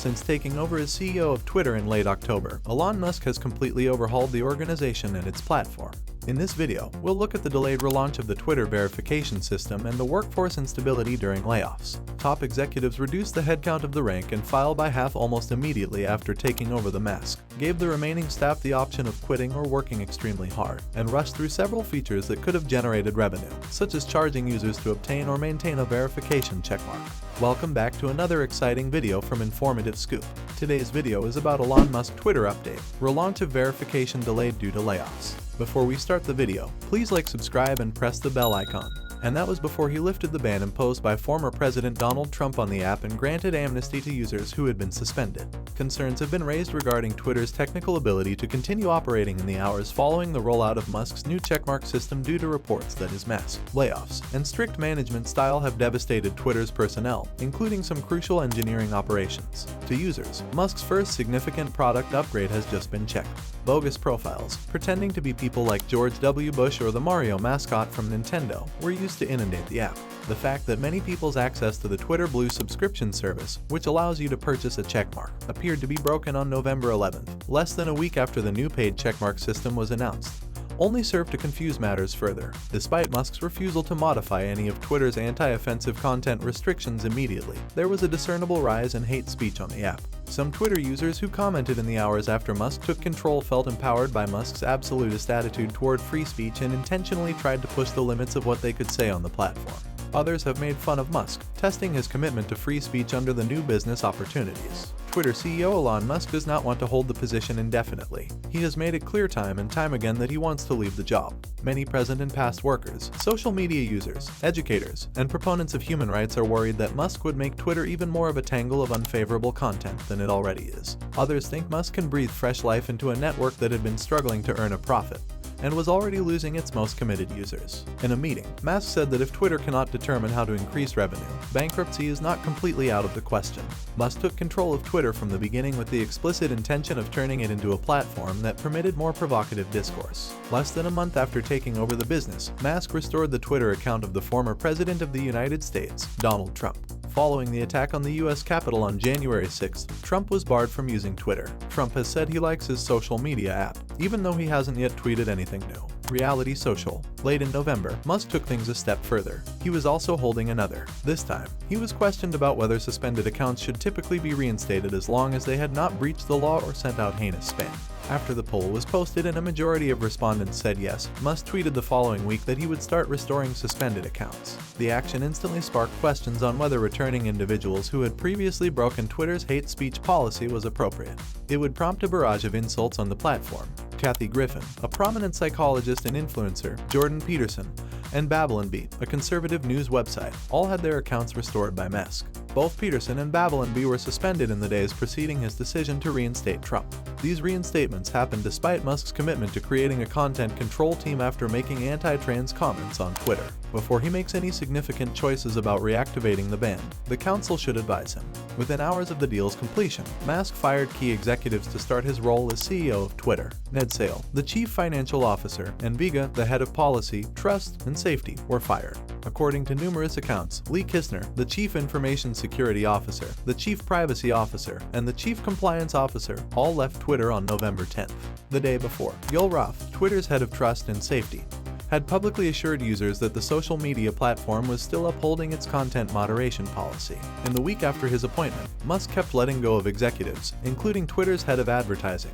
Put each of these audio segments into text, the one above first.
Since taking over as CEO of Twitter in late October, Elon Musk has completely overhauled the organization and its platform. In this video, we'll look at the delayed relaunch of the Twitter verification system and the workforce instability during layoffs. Top executives reduced the headcount of the rank and file by half almost immediately after taking over the Musk, gave the remaining staff the option of quitting or working extremely hard, and rushed through several features that could have generated revenue, such as charging users to obtain or maintain a verification checkmark. Welcome back to another exciting video from Informative Scoop. Today's video is about Elon Musk Twitter update, relaunch of verification delayed due to layoffs. Before we start the video, please like, subscribe, and press the bell icon. And that was before he lifted the ban imposed by former President Donald Trump on the app and granted amnesty to users who had been suspended. Concerns have been raised regarding Twitter's technical ability to continue operating in the hours following the rollout of Musk's new checkmark system due to reports that his mass layoffs and strict management style have devastated Twitter's personnel, including some crucial engineering operations. To users, Musk's first significant product upgrade has just been checked. Bogus profiles, pretending to be people like George W. Bush or the Mario mascot from Nintendo, were used to inundate the app. The fact that many people's access to the Twitter Blue subscription service, which allows you to purchase a checkmark, appeared to be broken on November 11th, less than a week after the new paid checkmark system was announced, only served to confuse matters further. Despite Musk's refusal to modify any of Twitter's anti-offensive content restrictions immediately, there was a discernible rise in hate speech on the app. Some Twitter users who commented in the hours after Musk took control felt empowered by Musk's absolutist attitude toward free speech and intentionally tried to push the limits of what they could say on the platform. Others have made fun of Musk, testing his commitment to free speech under the new business opportunities. Twitter CEO Elon Musk does not want to hold the position indefinitely. He has made it clear time and time again that he wants to leave the job. Many present and past workers, social media users, educators, and proponents of human rights are worried that Musk would make Twitter even more of a tangle of unfavorable content than it already is. Others think Musk can breathe fresh life into a network that had been struggling to earn a profit and was already losing its most committed users. In a meeting, Musk said that if Twitter cannot determine how to increase revenue, bankruptcy is not completely out of the question. Musk took control of Twitter from the beginning with the explicit intention of turning it into a platform that permitted more provocative discourse. Less than a month after taking over the business, Musk restored the Twitter account of the former President of the United States, Donald Trump. Following the attack on the U.S. Capitol on January 6th, Trump was barred from using Twitter. Trump has said he likes his social media app, even though he hasn't yet tweeted anything new. Reality Social. Late in November, Musk took things a step further. He was also holding another. This time, he was questioned about whether suspended accounts should typically be reinstated as long as they had not breached the law or sent out heinous spam. After the poll was posted and a majority of respondents said yes, Musk tweeted the following week that he would start restoring suspended accounts. The action instantly sparked questions on whether returning individuals who had previously broken Twitter's hate speech policy was appropriate. It would prompt a barrage of insults on the platform. Kathy Griffin, a prominent psychologist and influencer, Jordan Peterson, and Babylon Bee, a conservative news website, all had their accounts restored by Musk. Both Peterson and Babylon Bee were suspended in the days preceding his decision to reinstate Trump. These reinstatements happened despite Musk's commitment to creating a content control team after making anti-trans comments on Twitter. Before he makes any significant choices about reactivating the ban, the council should advise him. Within hours of the deal's completion, Musk fired key executives to start his role as CEO of Twitter. Ned Sale, the chief financial officer, and Vega, the head of policy, trust, and safety, were fired. According to numerous accounts, Lee Kistner, the chief information security officer, the chief privacy officer, and the chief compliance officer all left Twitter on November 10th. The day before, Yoel Roth, Twitter's head of trust and safety, had publicly assured users that the social media platform was still upholding its content moderation policy. In the week after his appointment, Musk kept letting go of executives, including Twitter's head of advertising,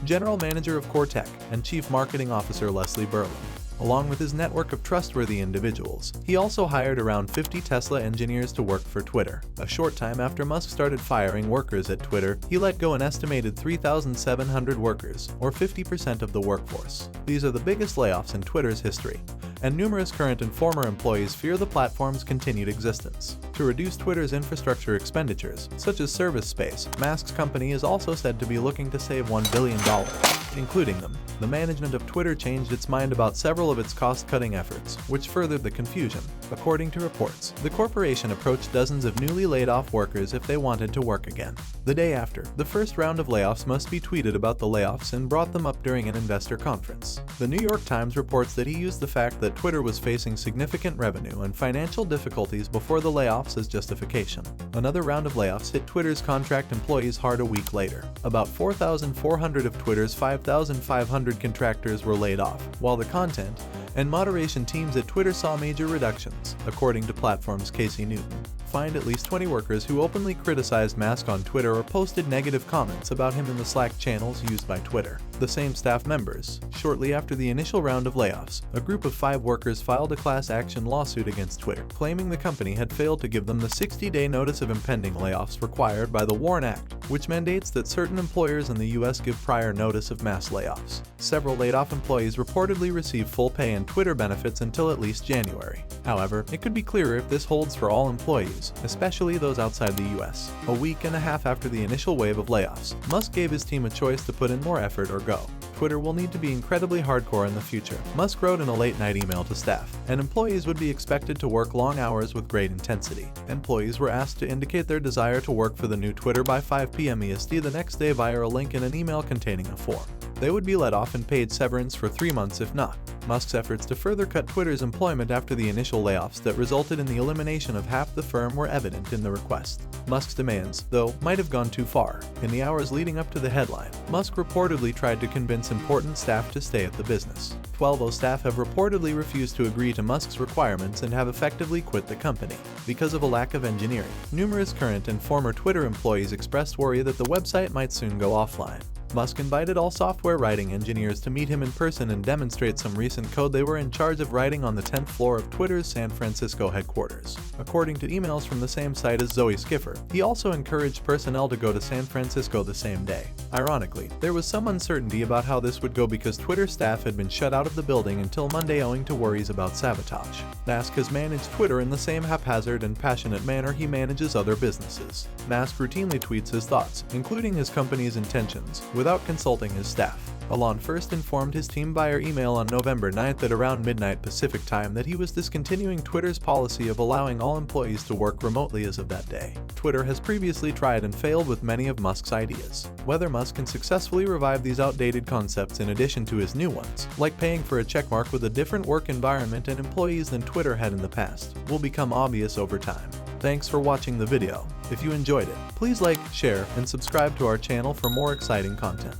general manager of Core Tech, and chief marketing officer Leslie Berlin. Along with his network of trustworthy individuals, he also hired around 50 Tesla engineers to work for Twitter. A short time after Musk started firing workers at Twitter, he let go an estimated 3,700 workers, or 50% of the workforce. These are the biggest layoffs in Twitter's history, and numerous current and former employees fear the platform's continued existence. To reduce Twitter's infrastructure expenditures, such as service space, Musk's company is also said to be looking to save $1 billion, including them. The management of Twitter changed its mind about several of its cost-cutting efforts, which furthered the confusion. According to reports, the corporation approached dozens of newly laid-off workers if they wanted to work again. The day after, the first round of layoffs must be tweeted about the layoffs and brought them up during an investor conference. The New York Times reports that he used the fact that Twitter was facing significant revenue and financial difficulties before the layoffs layoffs as justification. Another round of layoffs hit Twitter's contract employees hard a week later. About 4,400 of Twitter's 5,500 contractors were laid off, while the content and moderation teams at Twitter saw major reductions, according to platform's Casey Newton. Fined at least 20 workers who openly criticized Musk on Twitter or posted negative comments about him in the Slack channels used by Twitter. The same staff members. Shortly after the initial round of layoffs, a group of 5 workers filed a class action lawsuit against Twitter, claiming the company had failed to give them the 60-day notice of impending layoffs required by the WARN Act, which mandates that certain employers in the U.S. give prior notice of mass layoffs. Several laid-off employees reportedly receive full pay and Twitter benefits until at least January. However, it could be clearer if this holds for all employees, especially those outside the U.S. A week and a half after the initial wave of layoffs, Musk gave his team a choice to put in more effort or go. Twitter will need to be incredibly hardcore in the future, Musk wrote in a late-night email to staff, and employees would be expected to work long hours with great intensity. Employees were asked to indicate their desire to work for the new Twitter by 5 p.m. EST the next day via a link in an email containing a form. They would be let off and paid severance for 3 months if not. Musk's efforts to further cut Twitter's employment after the initial layoffs that resulted in the elimination of half the firm were evident in the request. Musk's demands, though, might have gone too far. In the hours leading up to the headline, Musk reportedly tried to convince important staff to stay at the business. 12 staff have reportedly refused to agree to Musk's requirements and have effectively quit the company because of a lack of engineering. Numerous current and former Twitter employees expressed worry that the website might soon go offline. Musk invited all software writing engineers to meet him in person and demonstrate some recent code they were in charge of writing on the 10th floor of Twitter's San Francisco headquarters. According to emails from the same site as Zoe Skiffer, he also encouraged personnel to go to San Francisco the same day. Ironically, there was some uncertainty about how this would go because Twitter staff had been shut out of the building until Monday owing to worries about sabotage. Musk has managed Twitter in the same haphazard and passionate manner he manages other businesses. Musk routinely tweets his thoughts, including his company's intentions, without consulting his staff. Elon first informed his team via email on November 9th at around midnight Pacific time that he was discontinuing Twitter's policy of allowing all employees to work remotely as of that day. Twitter has previously tried and failed with many of Musk's ideas. Whether Musk can successfully revive these outdated concepts in addition to his new ones, like paying for a checkmark with a different work environment and employees than Twitter had in the past, will become obvious over time. Thanks for watching the video. If you enjoyed it, please like, share, and subscribe to our channel for more exciting content.